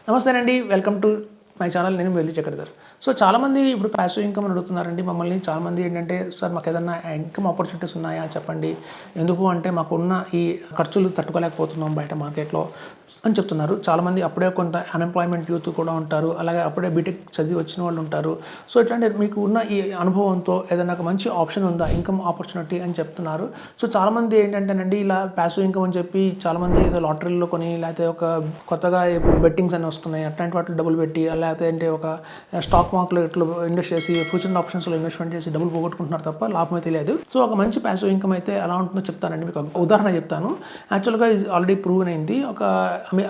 నమస్తే అండి, welcome to my channel. నేను వెల్లి చక్రధర్. సో చాలామంది ఇప్పుడు ప్యాసివ్ ఇన్కమ్ అని అడుగుతున్నారండి మమ్మల్ని. చాలామంది ఏంటంటే, సార్ మాకు ఏదన్నా ఇన్కమ్ ఆపర్చునిటీస్ ఉన్నాయా చెప్పండి, ఎందుకు అంటే మాకున్న ఈ ఖర్చులు తట్టుకోలేకపోతున్నాం బయట మార్కెట్లో అని చెప్తున్నారు. చాలామంది అప్పుడే కొంత అన్ఎంప్లాయ్మెంట్ యూత్ కూడా ఉంటారు, అలాగే అప్పుడే బీటెక్ చదివి వచ్చిన వాళ్ళు ఉంటారు. సో ఇట్లాంటి మీకు ఉన్న ఈ అనుభవంతో ఏదైనా ఒక మంచి ఆప్షన్ ఉందా ఇన్కమ్ ఆపర్చునిటీ అని చెప్తున్నారు. సో చాలామంది ఏంటంటేనండి, ఇలా ప్యాసివ్ ఇన్కమ్ అని చెప్పి చాలామంది ఏదో లాటరీలో కొని, లేకపోతే ఒక కొత్తగా బెట్టింగ్స్ అని వస్తున్నాయి అట్లాంటి వాటిలో డబ్బులు పెట్టి, లేకపోతే అంటే ఒక స్టాక్ మార్కెట్లో ఇన్వెస్ట్ చేసి ఫ్యూచర్ ఆప్షన్స్లో ఇన్వెస్ట్మెంట్ చేసి డబ్బులు పోగొట్టుకుంటున్నారు తప్ప లాభం అయితే లేదు. సో ఒక మంచి ప్యాసివ్ ఇన్కమ్ అయితే ఎలా ఉంటుందో చెప్తానండి. మీకు ఒక ఉదాహరణ చెప్తాను. యాక్చువల్గా ఇది ఆల్రెడీ ప్రూవ్ అయింది. ఒక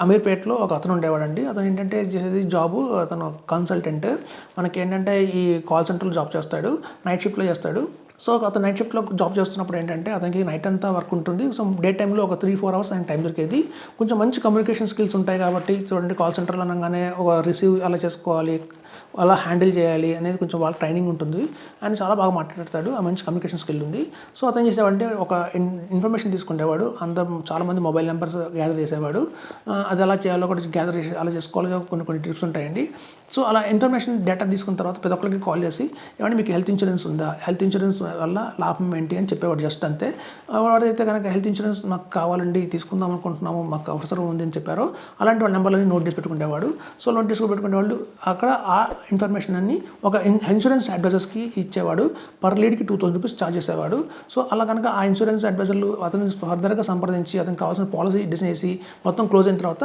అమీర్పేటలో ఒక అతను ఉండేవాడండి. అతను ఏంటంటే చేసేది జాబు, అతను కన్సల్టెంట్. మనకి ఏంటంటే ఈ కాల్ సెంటర్లో జాబ్ చేస్తాడు, నైట్ షిఫ్ట్లో చేస్తాడు. సో అతను నైట్ షిఫ్ట్లో జాబ్ చేస్తున్నప్పుడు ఏంటంటే అతనికి నైట్ అంతా వర్క్ ఉంటుంది. సో డే టైంలో ఒక 3-4 అవర్స్ ఆయన టైం దొరికేది. కొంచెం మంచి కమ్యూనికేషన్ స్కిల్స్ ఉంటాయి కాబట్టి, చూడండి కాల్ సెంటర్లో అనగానే ఒక రిసీవ్ అలా చేసుకోవాలి, అలా హ్యాండిల్ చేయాలి అనేది కొంచెం వాళ్ళకి ట్రైనింగ్ ఉంటుంది. ఆయన చాలా బాగా మాట్లాడతాడు, ఆ మంచి కమ్యూనికేషన్ స్కిల్ ఉంది. సో అతను చేసేవాడంటే ఒక ఇన్ఫర్మేషన్ తీసుకునేవాడు. చాలామంది మొబైల్ నెంబర్స్ గ్యాదర్ చేసేవాడు. అది ఎలా చేయాలో కూడా గ్యాదర్ చేసి అలా చేసుకోవాలి, కొన్ని టిప్స్ ఉంటాయండి. సో అలా ఇన్ఫర్మేషన్ డేటా తీసుకున్న తర్వాత ప్రతి ఒక్కరికి కాల్ చేసి, ఏమంటే మీకు హెల్త్ ఇన్సూరెన్స్ ఉందా, హెల్త్ ఇన్సూరెన్స్ వల్ల లాభం ఏంటి అని చెప్పేవాడు. జస్ట్ అంతే. వాడైతే కనుక హెల్త్ ఇన్సూరెన్స్ మాకు కావాలండి, తీసుకుందాం అనుకుంటున్నాము, మాకు అవసరం ఉంది అని చెప్పారో అలాంటి వాళ్ళ నెంబర్లని నోట్ చేసి పెట్టుకునేవాడు. సో నోట్ చేసుకుని పెట్టుకునేవాళ్ళు అక్కడ ఆ ఇన్ఫర్మేషన్ అన్ని ఒక ఇన్సూరెన్స్ అడ్వైజర్స్కి ఇచ్చేవాడు. పర్ లీడ్కి 2000 రూపీస్ ఛార్జ్ చేసేవాడు. సో అలా కనుక ఆ ఇన్సూరెన్స్ అడ్వైజర్లు అతను ఫర్దర్గా సంప్రదించి అతనికి కావాల్సిన పాలసీ డిజైన్ చేసి మొత్తం క్లోజ్ అయిన తర్వాత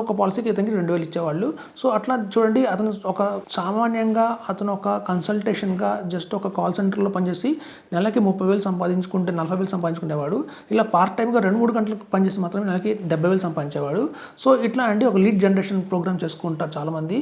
ఒక పాలసీకి అతనికి 2000 ఇచ్చేవాళ్ళు. సో అట్లా చూడండి, అతను ఒక సామాన్యంగా అతను ఒక కన్సల్టేషన్గా జస్ట్ ఒక కాల్ సెంటర్లో పనిచేసి నెలకి 30,000 సంపాదించుకుంటే 40,000 సంపాదించుకునేవాడు. ఇలా పార్ట్ టైమ్గా 2-3 గంటలకు పనిచేసి మాత్రమే నెలకి 70,000 సంపాదించేవాడు. సో ఇట్లా అండి ఒక లీడ్ జనరేషన్ ప్రోగ్రామ్ చేసుకుంటారు చాలామంది.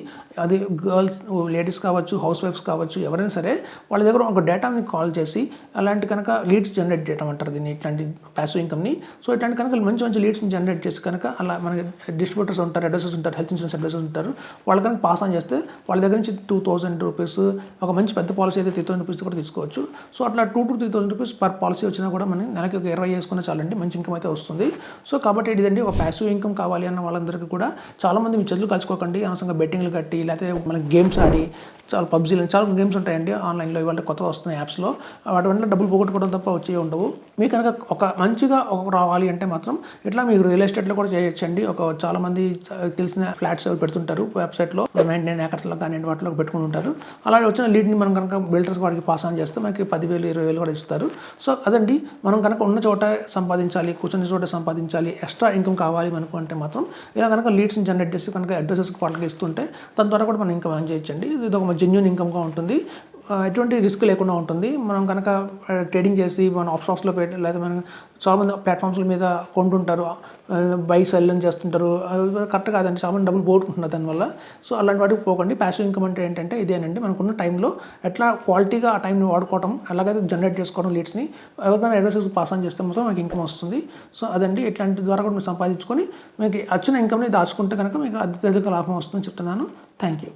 అది గర్ల్స్, లేడీస్ కావచ్చు, హౌస్ వైఫ్స్ కావచ్చు, ఎవరైనా సరే వాళ్ళ దగ్గర ఒక డేటాని కాల్ చేసి అలాంటి కనుక లీడ్స్ జనరేట్ చేయడం అంటారు దీన్ని, ఇట్లాంటి ప్యాసివ్ ఇన్కమ్ని. సో ఇట్లాంటి కనుక మంచి లీడ్స్ని జనరేట్ చేసి కనుక అలా మనకి డిస్ట్రిబ్యూటర్స్ ఉంటారు, అడ్వైజర్స్ ఉంటారు, హెల్త్ ఇన్సూరెన్స్ అడ్వైజర్స్ ఉంటారు. వాళ్ళ కనుక పాస్ ఆన్ చేస్తే వాళ్ళ దగ్గర నుంచి 2,000 రూపీస్, ఒక మంచి పెద్ద పాలసీ అయితే 3,000 రూపీస్ కూడా తీసుకోవచ్చు. సో అట్లా 2,000-3,000 రూపీస్ పర్ పాలసీ వచ్చినా కూడా మనం నెలకి ఒక 20 చేసుకున్న చాలండి, మంచి ఇన్కమ్ అయితే వస్తుంది. సో కాబట్టి ఇదండి ఒక ప్యాసివ్ ఇన్కమ్ కావాలి అన్న వాళ్ళందరికీ కూడా. చాలామంది మీ చదువులు కలుసుకోకండి, అనవసరంగా బెట్టింగ్లు కట్టి లేకపోతే మనకి గేమ్స్ ఆడి, చాలా పబ్జీలు చాలా గేమ్స్ ఉంటాయండి ఆన్లైన్లో, ఇవాళ కొత్తగా వస్తున్నాయి యాప్స్లో. వాటి వల్ల డబ్బులు పోగొట్టుకోవడం తప్ప వచ్చే ఉండవు. మీకు కనుక ఒక మంచిగా రావాలి అంటే మాత్రం ఇట్లా మీరు రియల్ ఎస్టేట్లో కూడా చేయొచ్చండి. చాలామంది తెలిసిన ఫ్లాట్స్ పెడుతుంటారు వెబ్సైట్లో, 99 acres కానీ వాటిలో పెట్టుకుని ఉంటారు. అలాగే వచ్చిన లీడ్ని మనం కనుక బిల్డర్స్ వాడికి పాస్ ఆన్ చేస్తే మనకి 10,000-20,000 కూడా ఇస్తారు. సో అదండి, మనం కనుక ఉన్న చోట సంపాదించాలి, కూర్చొని చోట సంపాదించాలి, ఎక్స్ట్రా ఇన్కమ్ కావాలి మనకు అంటే మాత్రం ఇలా కనుక లీడ్స్ని జనరేట్ చేసి కనుక అడ్వైజర్స్కి వాళ్ళకి ఇస్తుంటే దాని ద్వారా కూడా మనం ఇన్కమ్ ఎర్న్ చేయొచ్చండి. ఇది ఒక జెన్యూన్ ఇన్కమ్గా ఉంటుంది, ఎటువంటి రిస్క్ లేకుండా ఉంటుంది. మనం కనుక ట్రేడింగ్ చేసి మన ఆప్షన్స్లో పెట్టి, లేదా మనం చాలామంది ప్లాట్ఫామ్స్ల మీద కొంటుంటారు, బై సెల్ అని చేస్తుంటారు, కరెక్ట్ కాదండి. చాలామంది డబ్బులు పోగొట్టుకుంటున్నారు దానివల్ల. సో అలాంటి వాటికి పోకండి. ప్యాసివ్ ఇన్కమ్ అంటే ఏంటంటే ఇదేనండి, మనకున్న టైంలో ఎట్లా క్వాలిటీగా ఆ టైంని వాడుకోవడం, అలాగైతే జనరేట్ చేసుకోవడం లీడ్స్ని, ఎవరికైనా అడ్వైసర్స్కి పాస్ ఆన్ చేస్తే మొత్తం మనకి ఇన్కమ్ వస్తుంది. సో అదండి, ఇట్లాంటి ద్వారా కూడా మీరు సంపాదించుకొని మీకు వచ్చిన ఇన్కమ్ని దాచుకుంటే కనుక మీకు అత్యధిక లాభం వస్తుందని చెప్తున్నాను. Thank you.